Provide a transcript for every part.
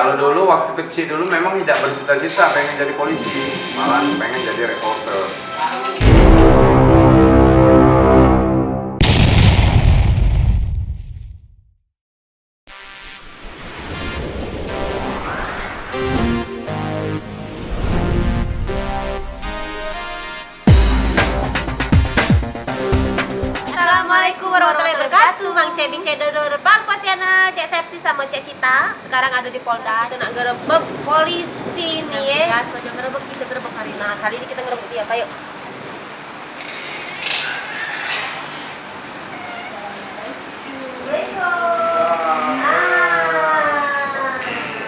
Kalau dulu waktu kecil dulu memang tidak bercita-cita pengen jadi polisi, malah pengen jadi reporter. Assalamualaikum warahmatullahi wabarakatuh. Mang Cek Bing Cek Dodo Bang Pos channel Cek Septi sama Cek Cita. Sekarang ada di Polda. Kita nak gerebek polisi nih ya. Ya, sojo gerebek kita gerebek hari ini. Nah, kali ini kita gerebek dia. Ayo.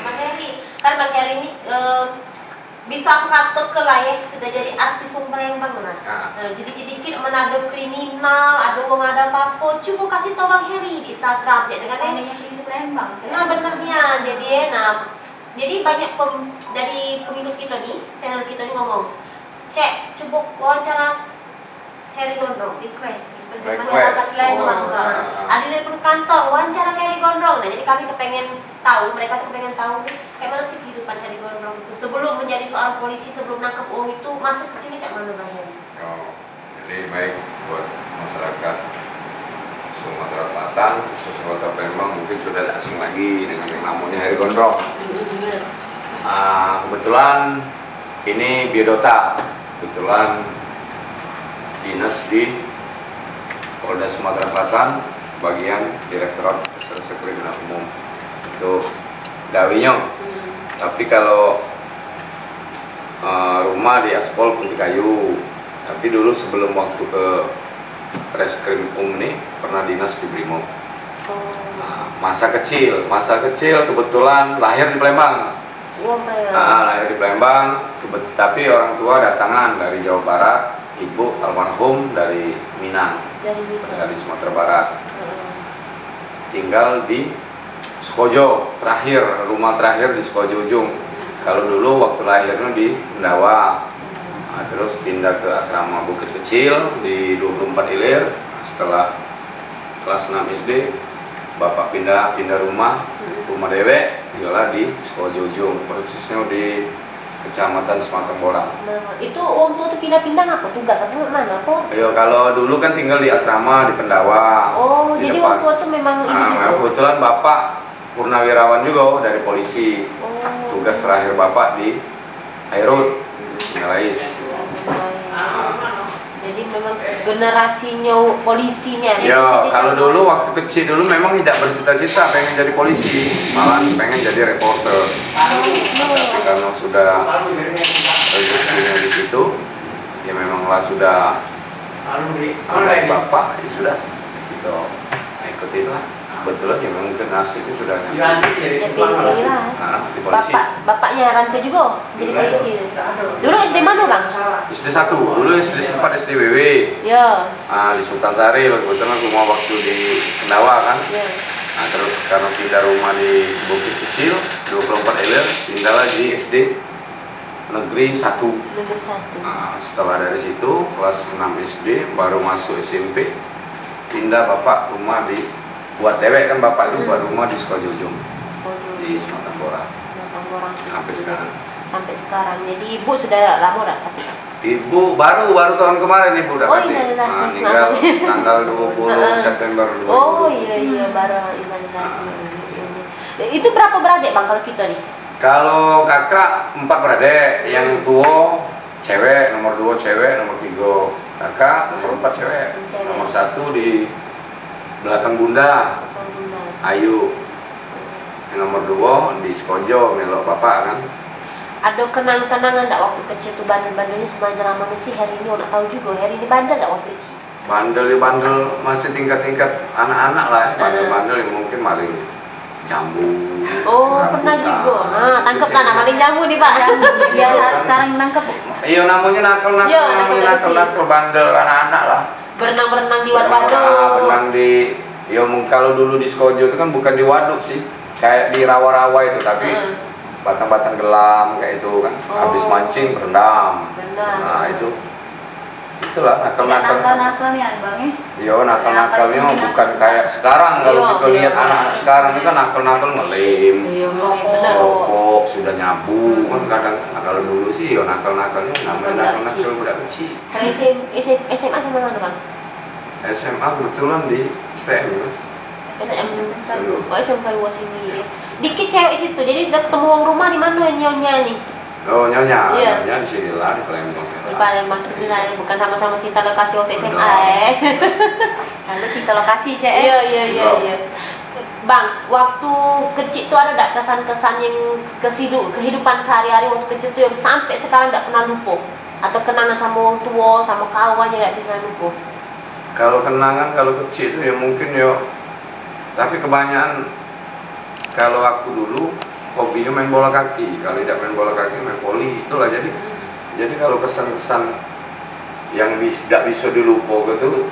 Bang Heri, kan Bang Heri ini bisa kantor ke layek sudah jadi artis Palembang nah. Jadi dikit mana ada kriminal, ada wong ada apa-apa, coba kasih tahu Bang Heri di Instagram ya dengan yang di Palembang. Nah benarnya, jadi banyak dari pengikut kita nih, channel kita nih ngomong, Cek, coba wawancara Heri Gondrong, request dari masyarakat Palembang. Ada di kantor wawancara Heri Gondrong. Nah jadi kami kepengen tahu, mereka tuh kepengen tahu sih kayak mana sih kehidupan Heri Gondrong itu sebelum menjadi seorang polisi, sebelum nangkep uang itu masa kecilnya cak mana Bang Heri? Oh, jadi baik buat masyarakat Sumatera Selatan, khusus Kota Palembang mungkin sudah tidak asing lagi dengan yang namanya Heri Gondrong. Kebetulan ini biodata, kebetulan dinas di Polda Sumatera Selatan, bagian Direktorat Reserse Kriminal Umum itu Dawinyong. Tapi kalau rumah di Aspol Punti Kayu. Tapi dulu sebelum waktu ke Reskrim nih pernah dinas di Brimob. Masa kecil kebetulan lahir di Palembang. Lahir di Palembang, tapi orang tua datangan dari Jawa Barat, ibu almarhum dari Minang, dari Sumatera Barat. Tinggal di Sukojo, rumah terakhir di Sukojo Ujung. Kalau dulu waktu lahirnya di Pendawa, terus pindah ke asrama Bukit Kecil di 24 Ilir. Setelah kelas 6 SD, bapak pindah rumah dewek, jualan di Sukojo Ujung, persisnya di Kecamatan Sematang Bolang. Itu orang tua tuh pindah-pindah ngapa? Tugas apa mana kok? Yo, kalau dulu kan tinggal di asrama di Pendawa. Oh, di jadi depan. orang tua tuh memang ini gitu. Kebetulan bapak purnawirawan juga dari polisi. Tugas terakhir bapak di Airut, Singalais. Jadi memang generasinya polisinya. Ya, kalau dulu waktu kecil dulu memang tidak bercita-cita pengen jadi polisi, malah pengen jadi reporter. Karena sudah rezekinya di situ, ya memanglah sudah oleh bapak, ya sudah gitu, ikutin lah. Kebetulan ya memang nasib itu sudah Ya polisi lah. di polisi. Bapaknya Ranti juga jadi polisi. Dulu SD mana Bang? SD 1, dulu SD 4 SDWW. Ya. Di Sultan Sari, kebetulan rumah waktu di Pendawa kan. Ya. Terus karena pindah rumah di Bukit Kecil 24 Ilir, pindah lagi SD Negeri 1. Negeri 1. Setelah dari situ kelas 6 SD baru masuk SMP, pindah bapak rumah di buat dewek kan bapak itu buat rumah di Sukojo Ujung di Sematang Bolang sampai sekarang. Jadi ibu sudah lama udah tapi Ibu baru tahun kemarin ibu udah meninggal tanggal 20 September 2020. Oh iya baru Itu berapa beradik Bang kalau kita nih? Kalau kakak 4 beradik, yang tua cewek, nomor 2 cewek, nomor 3 kakak, nomor 4 cewek. Nomor 1 di belakang bunda, Ayu. Yang nomor 2 di Sukojo, melok bapak kan. Ada kenang-kenangan enggak waktu kecil tuh bandel-bandelnya sebenarnya mana sih Heri ini udah tahu juga. Heri ini bandel enggak waktu kecil? Bandel masih tingkat-tingkat anak-anak lah ya. Bandel-bandel yang mungkin maling jambu. Oh, pernah juga. Tangkep lah maling jambu nih Pak. Biasa sekarang nangkep. Iya namanya nakal bandel anak-anak lah. Berenang-berenang di waduk. Berenang di, kalau dulu di Sukojo itu kan bukan di waduk sih, kayak di rawa-rawa itu, tapi batang-batang gelam kayak itu kan. Habis mancing berendam. Nah itulah nakal-nakalnya Bang ya. Iya, nakal-nakalnya bukan kayak sekarang. Kalau kita lihat anak-anak sekarang itu kan nakal-nakal ngelim, rokok, sudah nyabu kan kadang. Nah, kalau dulu sih ya nakal-nakalnya namanya nakal-nakal budak kecil. Kalau SMA sama mana bang? SMA kebetulan di STM ya. Oh SMK luas ini. Dikit cewek situ, jadi udah ketemu orang rumah di mana nyonya nih? Oh nyonya, Iya. nyonya di sini lah di Palembang. Di Palembang sini lah, bukan sama-sama cinta lokasi waktu SMA Lalu cinta lokasi cek. Iya. Bang, waktu kecil tuh ada gak kesan-kesan yang kehidupan sehari-hari waktu kecil tuh yang sampai sekarang gak pernah lupa? Atau kenangan sama orang tua, sama kawannya gak pernah lupa? Kalau kenangan kalau kecil itu ya mungkin ya, tapi kebanyakan kalau aku dulu hobinya main bola kaki. Kalau tidak main bola kaki main voli itulah. Jadi kalau kesan-kesan yang tidak bisa dilupa gitu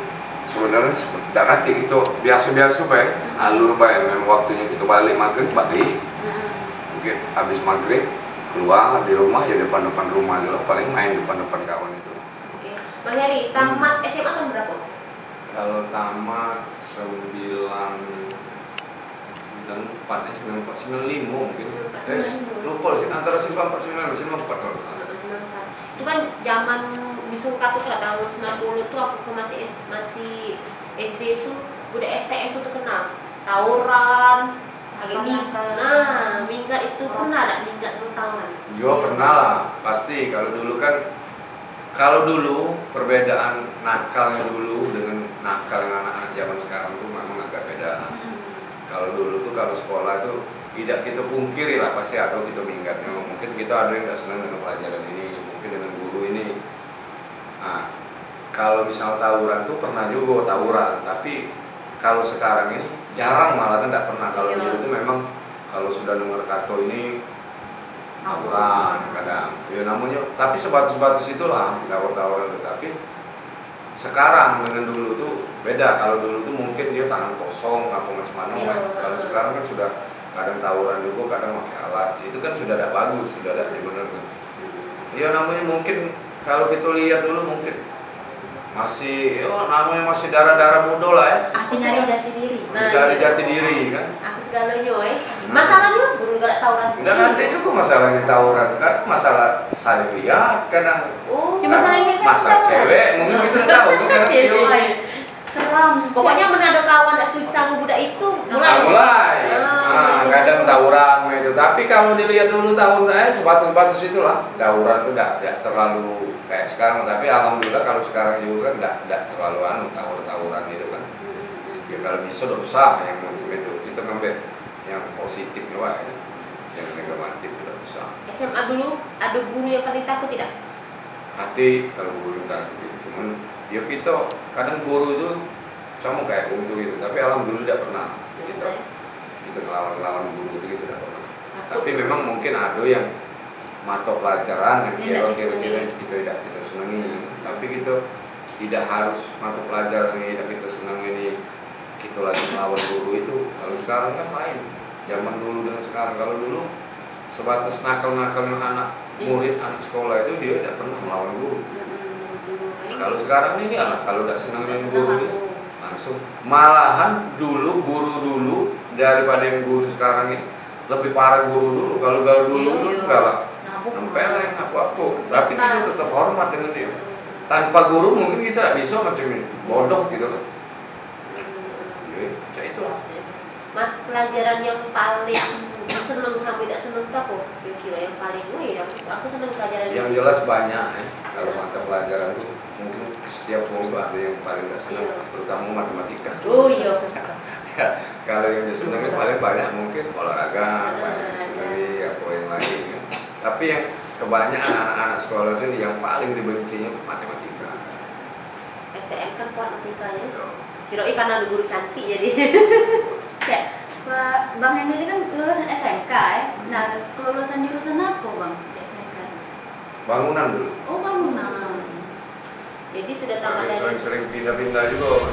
sebenarnya tidak ngerti itu biasa-biasa baik alur baik. Memang waktunya kita balik maghrib mungkin habis maghrib keluar di rumah ya depan-depan rumah aja lah, paling main depan-depan kawan itu. Oke. Bang Heri, tamat SMA tahun berapa? Kalau tamat 94 mungkin. Lupa sih antara 94 94 kalau. Itu kan zaman disungkat tuh tahun 90 tuh aku masih SD itu udah STM tuh terkenal tawuran agak minggat itu pernah ada minggat tawuran? Juga pernah lah pasti. Kalau dulu perbedaan nakalnya dulu dengan nakal anak-anak zaman sekarang tuh memang agak beda. Kalau dulu tuh kalau sekolah tuh tidak kita pungkiri lah pasti ada kita minggatnya. Mungkin kita ada yang tidak senang dengan pelajaran ini, mungkin dengan guru ini. Nah, kalau misal tawuran tuh pernah juga tawuran, tapi kalau sekarang ini jarang, malah kan tidak pernah. Kalau dulu tuh memang kalau sudah dengar kato ini tawuran kadang, ya namanya. Tapi sebatas-batas itulah tawuran. Tapi sekarang dengan dulu tuh beda. Kalau dulu tuh mungkin dia tangan kosong apa macam-macam. Kalau sekarang kan sudah kadang tawuran juga, kadang pakai alat. Itu kan sudah ada bagus, sudah ada benar-benar. Ya namanya mungkin kalau kita lihat dulu mungkin masih, namanya masih darah-darah muda lah ya. Masih nyari jati diri. Cari jati diri kan. Aku segalanya masalahnya burung gak ada tawuran. Enggak nanti juga masalahnya tawuran kan, masalah saling lihat kadang. Cuma saling lihat Masalah cewek mungkin kita tahu tuh kan. Seram. Pokoknya mana ada kawan gak setuju sama budak itu mulai. Kadang tawuran itu. Tapi kalau dilihat dulu tahun saya sebatas-batas itulah. Tawuran itu tidak terlalu kayak sekarang. Tapi alhamdulillah kalau sekarang juga kan tidak terlalu tawuran itu kan. Ya kalau bisa udah usah yang itu kita ngambil yang positif ya, yang negatif tidak usah. SMA dulu ada guru yang paling takut tidak? Hati kalau guru takut. Cuman ya kita kadang guru itu sama kayak untuk itu. Tapi alhamdulillah tidak pernah kita ngelawan guru itu tidak pernah. Tapi memang mungkin ada yang mata pelajaran yang kira-kira kita tidak kita senangi. Tapi kita tidak harus mata pelajaran yang tidak kita senangi ini kita lagi melawan guru itu. Kalau sekarang kan lain. Zaman dulu dengan sekarang. Kalau dulu sebatas nakal-nakalnya anak murid, anak sekolah itu dia tidak pernah melawan guru. Kalau sekarang ini kalau tidak senang dengan guru itu langsung. Malahan dulu guru dulu daripada yang guru sekarang ini lebih parah guru dulu. Kalau dulu enggak lah. Nempeleng apa-apa. Tapi kita tetap hormat dengan dia. Tanpa guru mungkin kita tidak bisa macam ini. Bodoh gitu kan. Ya itulah. Pelajaran yang paling seneng sampai tidak seneng tuh aku kira yang paling aku seneng pelajaran yang jelas banyak kalau mata pelajaran itu mungkin setiap minggu ada yang paling tidak senang, terutama matematika. Kalau yang disenangi paling banyak mungkin olahraga, banyak disenangi apa yang lain ya. Tapi yang kebanyakan anak-anak sekolah itu yang paling dibencinya matematika. STM kan matematika ya. Kira karena ada guru cantik jadi. Cek, Bang Henry kan lulusan SMK ya. Nah, kelulusan jurusan apa Bang di SMK? Bangunan dulu. Oh, bangunan. Jadi sudah tamat dari sering pindah-pindah juga.